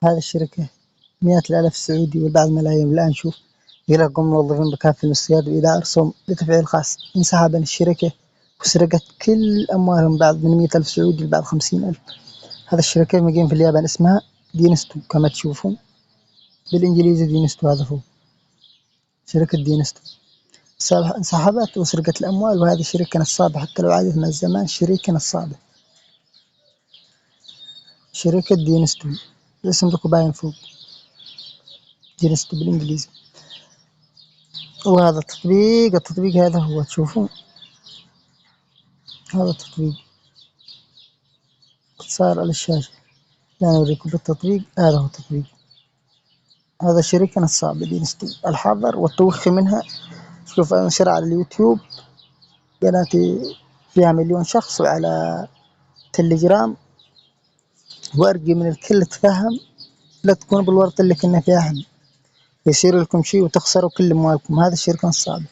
هذه الشركة مئات الآلاف السعودي والبعض ملايين. الآن شوف يلقوا موظفين بكافة المستشفيات وإذا أرسلوا لتفعيل خاص انسحب من الشركة وسرقت كل أموالهم، بعض من 100,000 سعودي لبعض 50,000. هذا الشركة مقيم في اليابان اسمها دينستو كما تشوفون بالإنجليزي دينستو. هذا هو شركة دينستو انسحبت وسرقت الأموال، وهذه شركة نصابة حتى لو عادت من الزمان شركة نصابة. شركة دينستو الاسم لكم باين فوق دينستو بالإنجليزي. وهذا التطبيق هذا هو تشوفون هذا التطبيق صار على الشاشة. لا أوريكم بالتطبيق. هذا هو التطبيق. هذا شركة نصابة دينستو. الحذر والتوخي منها. شوف انشر على اليوتيوب قناتي فيها 1,000,000 شخص، وعلى تليجرام، وأرجي من الكل تفهم لا تكون بالورطة اللي كنا فيها احنا يصير لكم شيء وتخسروا كل أموالكم. هذا الشركة نصابة.